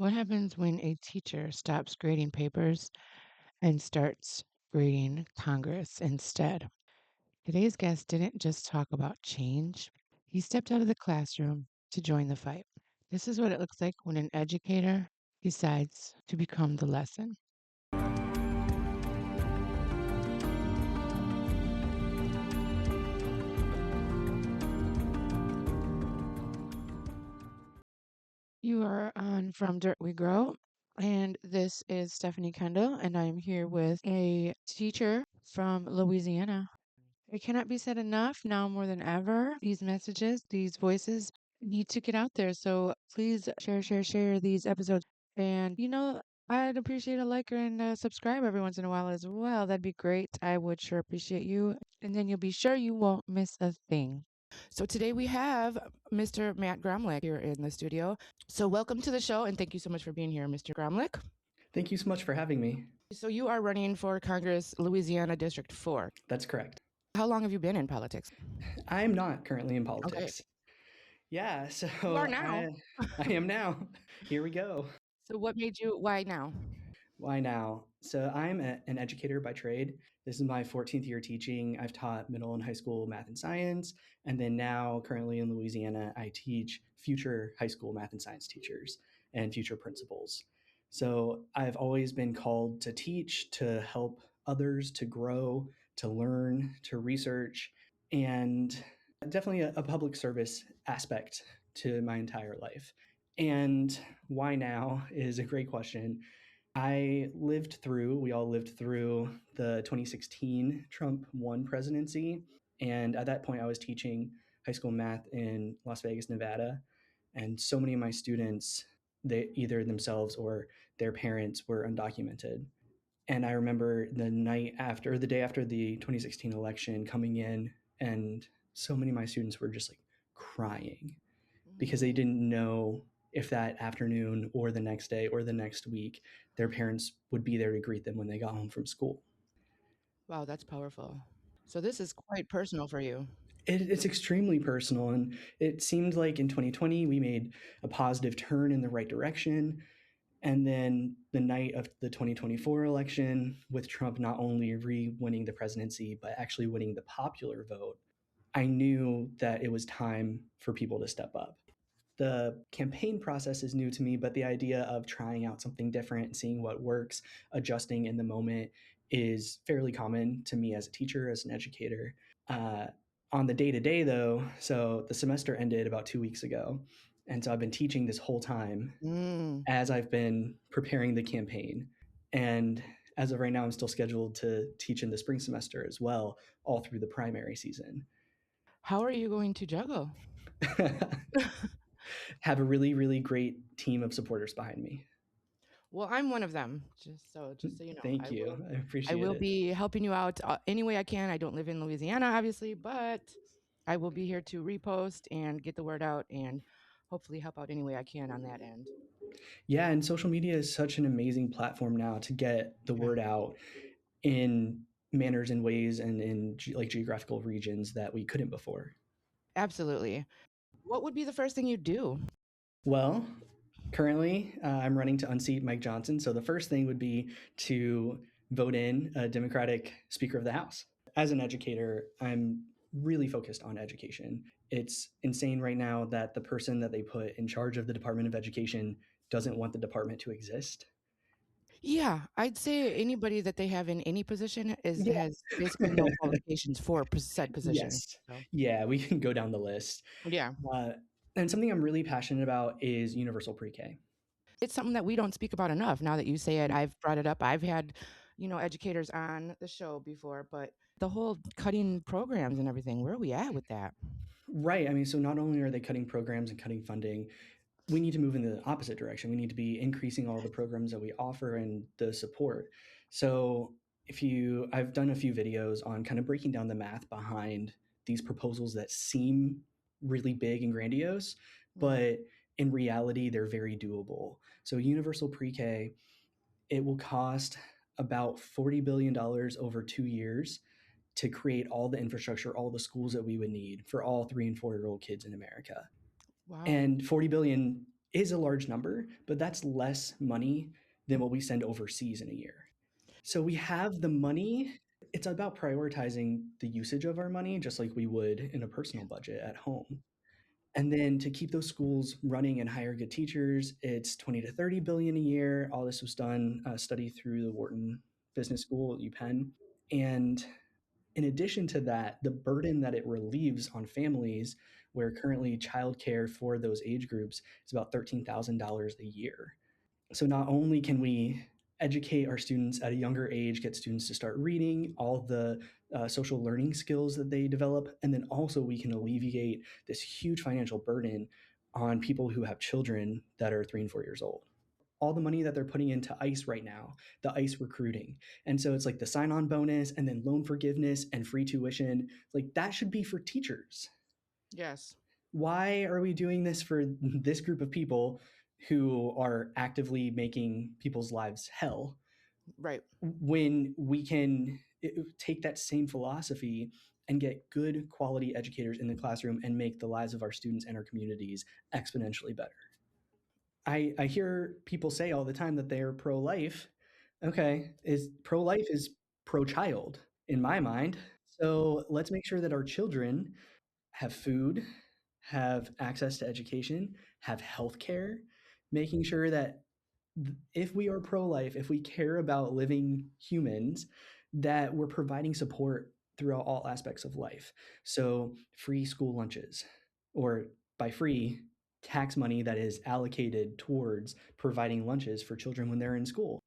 What happens when a teacher stops grading papers and starts grading Congress instead? Today's guest didn't just talk about change, he stepped out of the classroom to join the fight. This is what it looks like when an educator decides to become the lesson. You are on From Dirt We Grow, and this is Stephanie Kendall, and I'm here with a teacher from Louisiana. It cannot be said enough now more than ever. These messages, these voices need to get out there. So please share these episodes. And, I'd appreciate a like and a subscribe every once in a while as well. That'd be great. I would sure appreciate you. And then you'll be sure you won't miss a thing. So today we have Mr. Matt Gromlich here in the studio. So welcome to the show and thank you so much for being here, Mr. Gromlich. Thank you so much for having me. So you are running for Congress, Louisiana District 4. That's correct. How long have you been in politics? I'm not currently in Okay. politics. Yeah, so You are now. I am now. Here we go. So why now? Why now? So I'm an educator by trade. This is my 14th year teaching. I've taught middle and high school math and science. And then now, currently in Louisiana, I teach future high school math and science teachers and future principals. So I've always been called to teach, to help others to grow, to learn, to research, and definitely a public service aspect to my entire life. And why now is a great question. We all lived through the 2016 Trump won presidency. And at that point, I was teaching high school math in Las Vegas, Nevada. And so many of my students, they either themselves or their parents were undocumented. And I remember the day after the 2016 election coming in, and so many of my students were just like crying because they didn't know if that afternoon or the next day or the next week, their parents would be there to greet them when they got home from school. Wow, that's powerful. So this is quite personal for you. It's extremely personal. And it seemed like in 2020, we made a positive turn in the right direction. And then the night of the 2024 election, with Trump not only winning the presidency, but actually winning the popular vote, I knew that it was time for people to step up. The campaign process is new to me, but the idea of trying out something different, seeing what works, adjusting in the moment is fairly common to me as a teacher, as an educator. On the day-to-day, though, so the semester ended about 2 weeks ago. And so I've been teaching this whole time as I've been preparing the campaign. And as of right now, I'm still scheduled to teach in the spring semester as well, all through the primary season. How are you going to juggle? Have a really, really great team of supporters behind me. Well, I'm one of them, just so you know. Thank you. I appreciate it. I will be helping you out any way I can. I don't live in Louisiana, obviously, but I will be here to repost and get the word out and hopefully help out any way I can on that end. Yeah, and social media is such an amazing platform now to get the word out in manners and ways and in geographical regions that we couldn't before. Absolutely. What would be the first thing you'd do? Well, currently I'm running to unseat Mike Johnson. So the first thing would be to vote in a Democratic Speaker of the House. As an educator, I'm really focused on education. It's insane right now that the person that they put in charge of the Department of Education doesn't want the department to exist. Yeah, I'd say anybody that they have in any position has basically no qualifications for said position. Yes. So. Yeah, we can go down the list. Yeah. And something I'm really passionate about is universal pre-K. It's something that we don't speak about enough. Now that you say it, I've brought it up. I've had, educators on the show before, but the whole cutting programs and everything, where are we at with that? Right. I mean, so not only are they cutting programs and cutting funding, we need to move in the opposite direction. We need to be increasing all the programs that we offer and the support. So I've done a few videos on kind of breaking down the math behind these proposals that seem really big and grandiose, but in reality, they're very doable. So universal pre-K, it will cost about $40 billion over 2 years to create all the infrastructure, all the schools that we would need for all 3 and 4-year-old kids in America. Wow. And $40 billion is a large number, but that's less money than what we send overseas in a year. So we have the money. It's about prioritizing the usage of our money, just like we would in a personal budget at home. And then to keep those schools running and hire good teachers, it's 20 to 30 billion a year. All this was done, study through the Wharton Business School at UPenn. And in addition to that, the burden that it relieves on families, where currently childcare for those age groups is about $13,000 a year. So not only can we educate our students at a younger age, get students to start reading, all the social learning skills that they develop, and then also we can alleviate this huge financial burden on people who have children that are 3 and 4 years old. All the money that they're putting into ICE right now, the ICE recruiting. And so it's like the sign on bonus and then loan forgiveness and free tuition. Like that should be for teachers. Yes. Why are we doing this for this group of people who are actively making people's lives hell Right. when we can take that same philosophy and get good quality educators in the classroom and make the lives of our students and our communities exponentially better? I hear people say all the time that they're pro-life. Okay, is pro-life is pro-child in my mind. So let's make sure that our children have food, have access to education, have health care, making sure that if we are pro-life, if we care about living humans, that we're providing support throughout all aspects of life. So free school lunches, or by free, tax money that is allocated towards providing lunches for children when they're in school.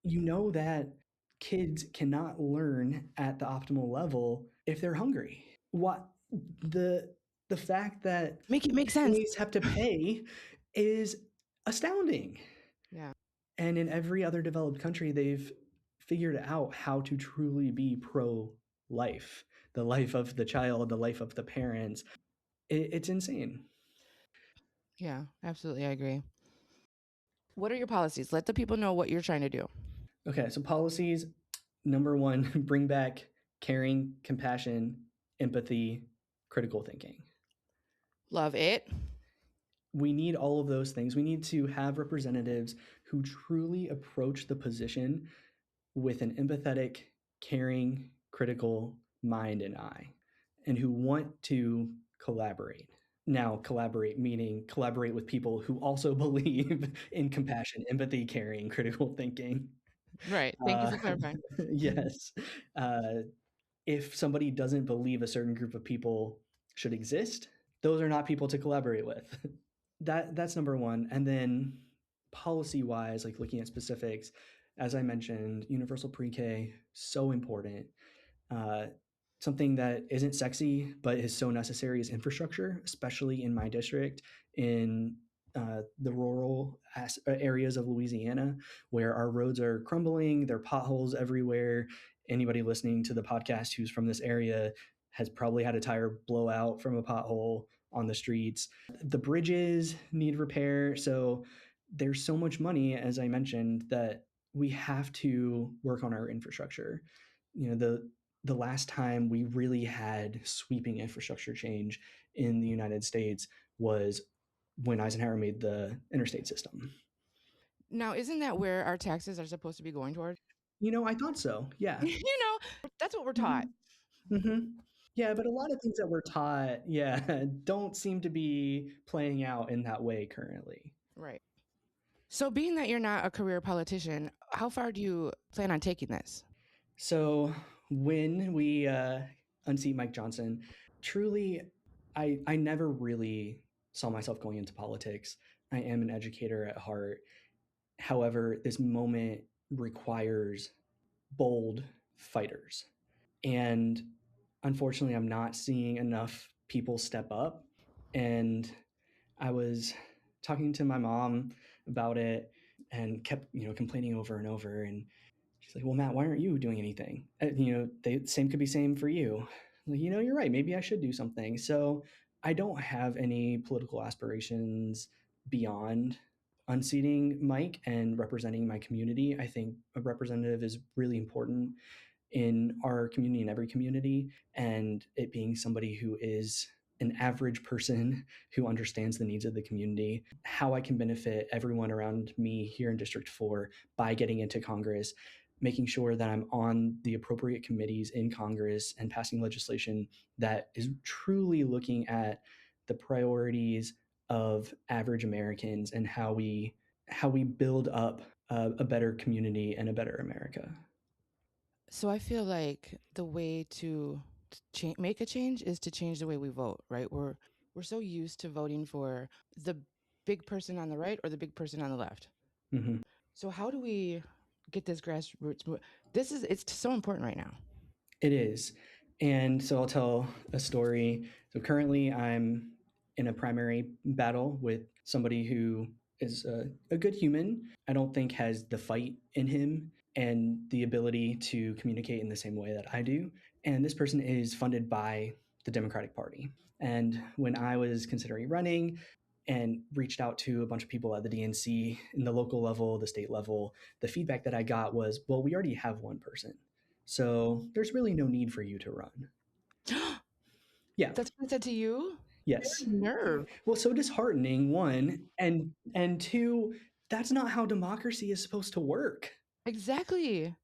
You know that kids cannot learn at the optimal level if they're hungry. What the the fact that Make it make sense. families have to pay is astounding. Yeah. And in every other developed country, they've figured out how to truly be pro life, the life of the child, the life of the parents. It's insane. Yeah, absolutely. I agree. What are your policies? Let the people know what you're trying to do. Okay, so policies number one, bring back caring, compassion, empathy, critical thinking. Love it. We need all of those things. We need to have representatives who truly approach the position with an empathetic, caring, critical mind and eye, and who want to collaborate. Now, collaborate meaning collaborate with people who also believe in compassion, empathy, caring, critical thinking. Right. Thank you Uh, for clarifying. yes. Uh, if somebody doesn't believe a certain group of people should exist, those are not people to collaborate with. That's number one. And then policy wise, like looking at specifics, as I mentioned, universal pre-K, so important. Uh, Something that isn't sexy but is so necessary is infrastructure, especially in my district, in the rural areas of Louisiana, where our roads are crumbling, there are potholes everywhere. Anybody listening to the podcast who's from this area has probably had a tire blow out from a pothole on the streets. The bridges need repair. So there's so much money, as I mentioned, that we have to work on our infrastructure. You know, the last time we really had sweeping infrastructure change in the United States was when Eisenhower made the interstate system. Now, isn't that where our taxes are supposed to be going toward? I thought so. Yeah. That's what we're taught. Mm-hmm. Mm-hmm. Yeah, but a lot of things that we're taught, yeah, don't seem to be playing out in that way currently. Right. So, being that you're not a career politician, how far do you plan on taking this? So when we unseat Mike Johnson, truly, I never really saw myself going into politics. I am an educator at heart. However, this moment requires bold fighters. And unfortunately, I'm not seeing enough people step up. And I was talking to my mom about it and kept, complaining over and over. And she's like, "Well, Matt, why aren't you doing anything?" Same could be same for you. Like, you're right. Maybe I should do something. So I don't have any political aspirations beyond unseating Mike and representing my community. I think a representative is really important in our community, in every community, and it being somebody who is an average person who understands the needs of the community, how I can benefit everyone around me here in District 4 by getting into Congress, making sure that I'm on the appropriate committees in Congress and passing legislation that is truly looking at the priorities of average Americans and how we build up a better community and a better America. So I feel like the way to make a change is to change the way we vote, right? We're so used to voting for the big person on the right or the big person on the left. Mm-hmm. So how do we get this grassroots it's so important right now. It is. And so I'll tell a story. So currently, I'm in a primary battle with somebody who is a good human. I don't think has the fight in him and the ability to communicate in the same way that I do. And this person is funded by the Democratic Party. And when I was considering running and reached out to a bunch of people at the DNC in the local level, the state level, the feedback that I got was, well, we already have one person. So there's really no need for you to run. Yeah. That's what I said to you? Yes. Nerve. Well, so disheartening, one, and two, that's not how democracy is supposed to work. Exactly.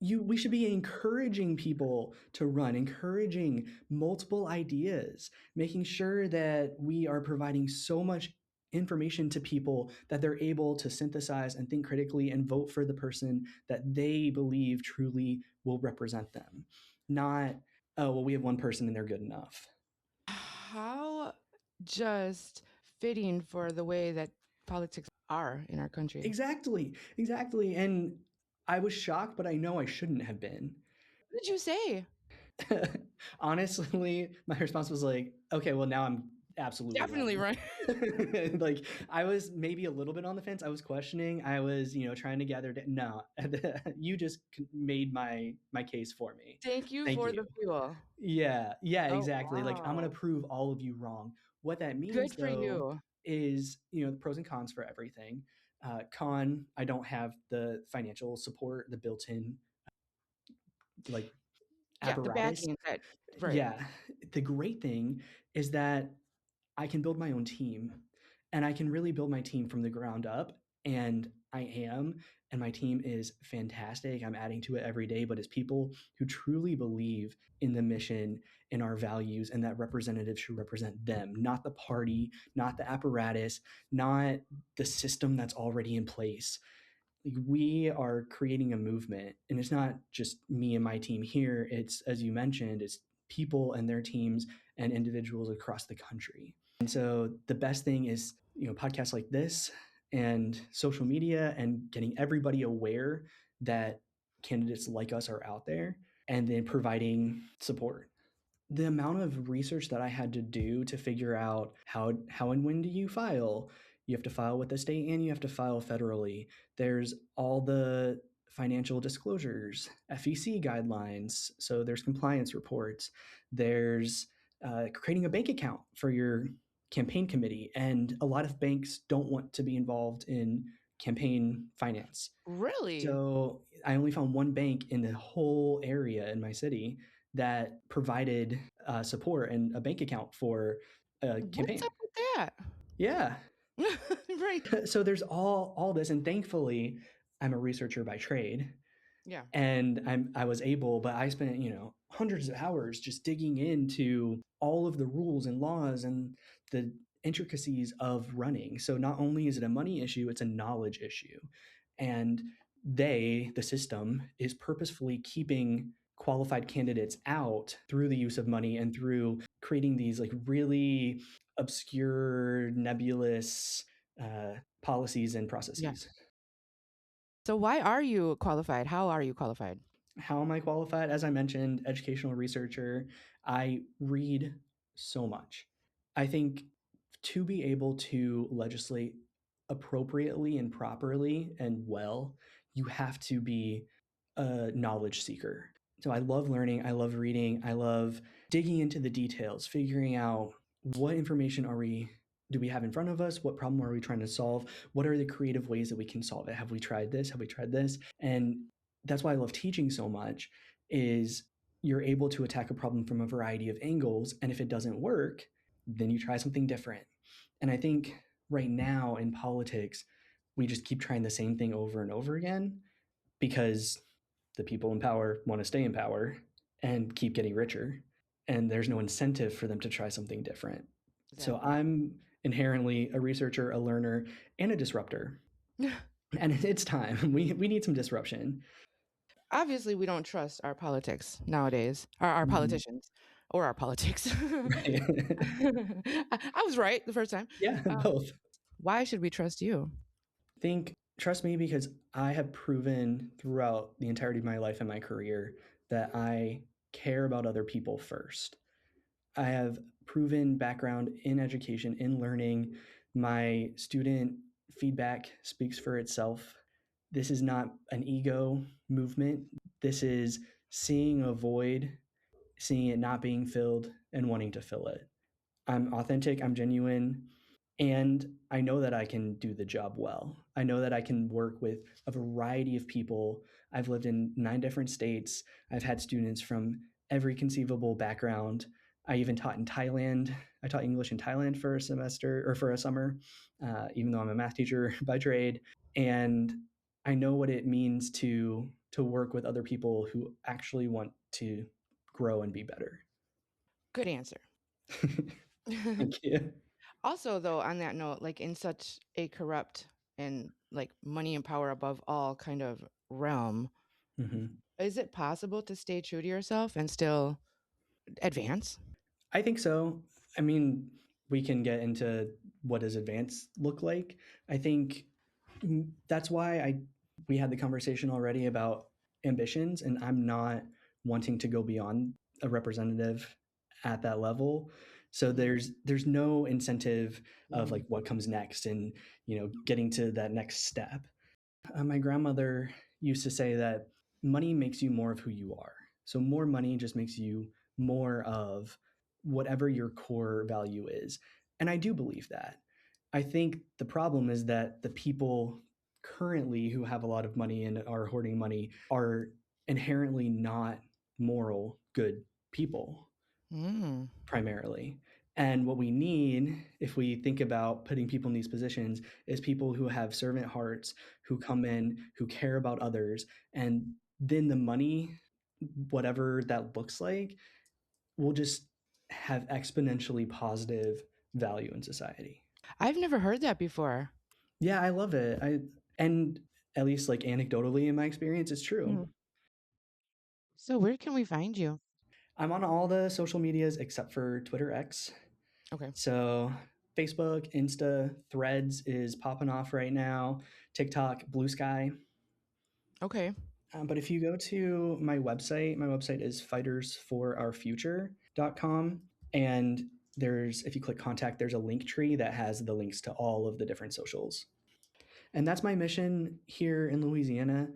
We should be encouraging people to run, encouraging multiple ideas, making sure that we are providing so much information to people that they're able to synthesize and think critically and vote for the person that they believe truly will represent them. Not, oh, well, we have one person and they're good enough. How just fitting for the way that politics are in our country. Exactly, exactly. And I was shocked, but I know I shouldn't have been. What did you say? Honestly, my response was like, okay, well, now I'm absolutely Definitely running. right. Like, I was maybe a little bit on the fence. I was questioning. I was, trying to gather. No, you just made my case for me. Thank you Thank for you. the fuel. Yeah, Oh, exactly. Like, I'm gonna wow. prove all of you wrong. What that means, Good for though, you. is the pros and cons for everything. Con, I don't have the financial support, the built-in like Yeah, the apparatus. backing that right. Yeah, the great thing is that I can build my own team and I can really build my team from the ground up. And I am, and my team is fantastic. I'm adding to it every day, but it's people who truly believe in the mission, in our values, and that representatives should represent them, not the party, not the apparatus, not the system that's already in place. Like, we are creating a movement, and it's not just me and my team here. It's, as you mentioned, it's people and their teams and individuals across the country. And so the best thing is podcasts like this and social media and getting everybody aware that candidates like us are out there, and then providing support. The amount of research that I had to do to figure out how and when do you file. You have to file with the state and you have to file federally. There's all the financial disclosures, FEC guidelines. So there's compliance reports. There's creating a bank account for your campaign committee. And a lot of banks don't want to be involved in campaign finance. Really? So I only found one bank in the whole area in my city that provided support and a bank account for a What's campaign. up with that? Yeah. Right. So there's all this, and thankfully, I'm a researcher by trade, Yeah. and I was able, but I spent hundreds of hours just digging into all of the rules and laws and the intricacies of running. So not only is it a money issue, it's a knowledge issue, and the system is purposefully keeping qualified candidates out through the use of money and through creating these like really obscure, nebulous policies and Yeah. processes. So why are you qualified? How are you qualified? How am I qualified? As I mentioned, educational researcher. I read so much. I think to be able to legislate appropriately and properly and well, you have to be a knowledge seeker. So I love learning, I love reading, I love digging into the details, figuring out what information do we have in front of us? What problem are we trying to solve? What are the creative ways that we can solve it? Have we tried this? Have we tried this? And that's why I love teaching so much is you're able to attack a problem from a variety of angles. And if it doesn't work, then you try something different. And I think right now in politics, we just keep trying the same thing over and over again because the people in power want to stay in power and keep getting richer. And there's no incentive for them to try something different. So Exactly. I'm inherently a researcher, a learner, and a disruptor. And it's time. We need some disruption. Obviously, we don't trust our politics nowadays, or our Mhm. politicians, or our politics. Right. I was right the first time. Yeah, Uh, both. why should we trust you? Think trust me because I have proven throughout the entirety of my life and my career that I care about other people first. I have proven background in education, in learning. My student feedback speaks for itself. This is not an ego movement. This is seeing a void, seeing it not being filled, and wanting to fill it. I'm authentic, I'm genuine, and I know that I can do the job well. I know that I can work with a variety of people. I've lived in 9 different states. I've had students from every conceivable background. I even taught in Thailand. I taught English in Thailand for a semester or for a summer, even though I'm a math teacher by trade. And I know what it means to work with other people who actually want to grow and be better. Good answer. Thank you. Also, though, on that note, like in such a corrupt and like money and power above all kind of realm, Mhm. is it possible to stay true to yourself and still advance? I think so. I mean, we can get into what does advance look like. I think that's why I we had the conversation already about ambitions, and I'm not wanting to go beyond a representative at that level. So Mm. there's no incentive of like what comes next and getting to that next step. My grandmother used to say that money makes you more of who you are. So more money just makes you more of whatever your core value is. And I do believe that. I think the problem is that the people currently who have a lot of money and are hoarding money are inherently not moral, good people Mm. primarily. And what we need, if we think about putting people in these positions, is people who have servant hearts, who come in, who care about others. And then the money, whatever that looks like, will just have exponentially positive value in society. I've never heard that before. Yeah, I love it. And at least like anecdotally in my experience, it's true. Mm. So, where can we find you? I'm on all the social medias except for Twitter X. Okay. So Facebook, Insta, Threads is popping off right now. TikTok, Blue Sky. Okay. But if you go to my website is fightersforourfuture.com. And if you click contact, there's a link tree that has the links to all of the different socials. And that's my mission here in Louisiana,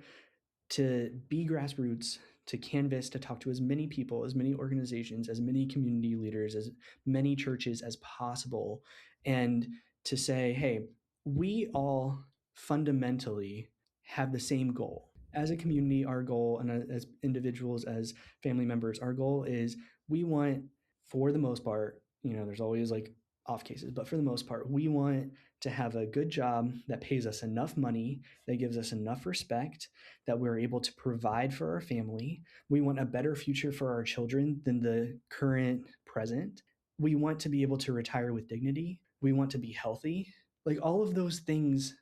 to be grassroots, to canvas, to talk to as many people, as many organizations, as many community leaders, as many churches as possible, and to say, hey, we all fundamentally have the same goal. As a community, our goal, and as individuals, as family members, our goal is we want, for the most part, there's always like off cases, but for the most part, we want to have a good job that pays us enough money, that gives us enough respect, that we're able to provide for our family. We want a better future for our children than the current present. We want to be able to retire with dignity. We want to be healthy. Like all of those things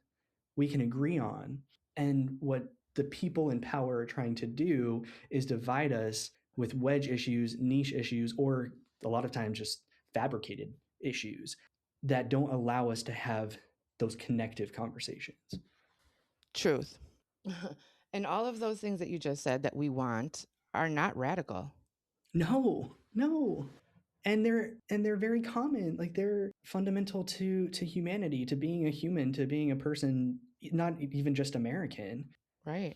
we can agree on. And what the people in power are trying to do is divide us with wedge issues, niche issues, or a lot of times just fabricated issues that don't allow us to have those connective conversations. Truth. And all of those things that you just said that we want are not radical. No, no. And they're very common. Like they're fundamental to humanity, to being a human, to being a person, not even just American. Right.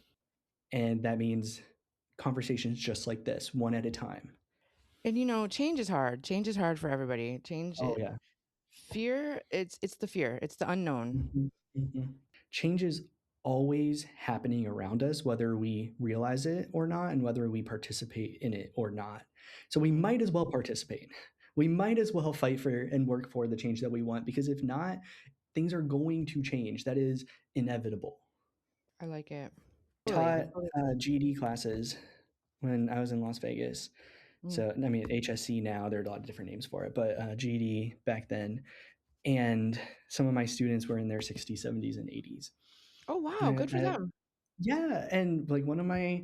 And that means conversations just like this, one at a time. And change is hard. Change is hard for everybody. Change Oh it, yeah. fear, it's the fear. It's the unknown. Mhm, mhm. Change is always happening around us, whether we realize it or not, and whether we participate in it or not. So we Mhm. might as well participate. we might as well fight for and work for the change that we want, because if not, things are going to change. That is inevitable. I like it. Totally. I Taught totally. GED classes when I was in Las Vegas. Mm. So, I mean, HSC now, there are a lot of different names for it, but GED back then. And some of my students were in their 60s, 70s, and 80s. Oh, wow. And Good for them. yeah, and like one of my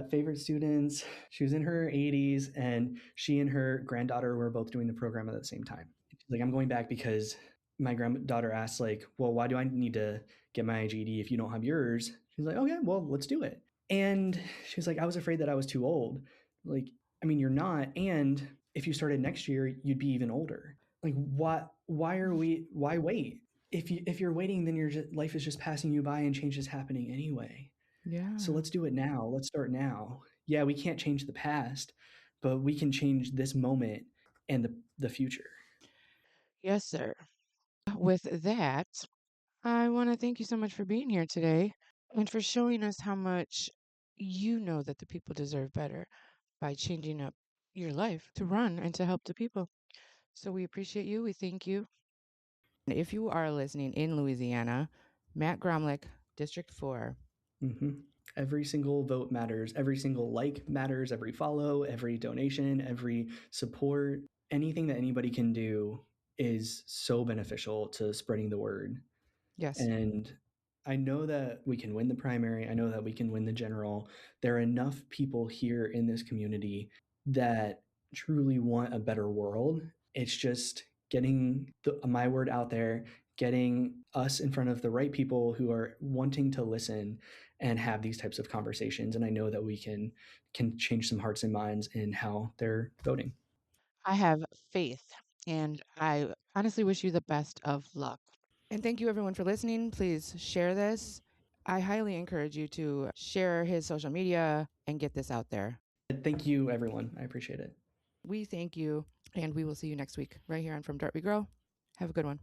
favorite students, she was in her 80s, and she and her granddaughter were both doing the program at the same time. She's like, I'm going back because my granddaughter asked, like, well, why do I need to get my GED if you don't have yours? She's like, okay, well, let's do it. And she was like, I was afraid that I was too old. Like, I mean, you're not. And if you started next year, you'd be even older. Like, why wait? If you're waiting, then life is just passing you by and change is happening anyway. So Yeah. let's do it now. Let's start now. Yeah, we can't change the past, but we can change this moment and the future. Yes, sir. With that, I want to thank you so much for being here today and for showing us how much you know that the people deserve better by changing up your life to run and to help the people. So we appreciate you. We thank you. If you are listening in Louisiana, Matt Gromlich, District 4. Mm-hmm. Every single vote matters. Every single like matters. Every follow, every donation, every support, anything that anybody can do is so beneficial to spreading the word. Yes. And I know that we can win the primary. I know that we can win the general. There are enough people here in this community that truly want a better world. It's just getting my word out there, getting us in front of the right people who are wanting to listen and have these types of conversations. And I know that we can change some hearts and minds in how they're voting. I have faith, and I honestly wish you the best of luck. And thank you, everyone, for listening. Please share this. I highly encourage you to share his social media and get this out there. Thank you, everyone. I appreciate it. We thank you, and we will see you next week right here on From Dirt We Grow. Have a good one.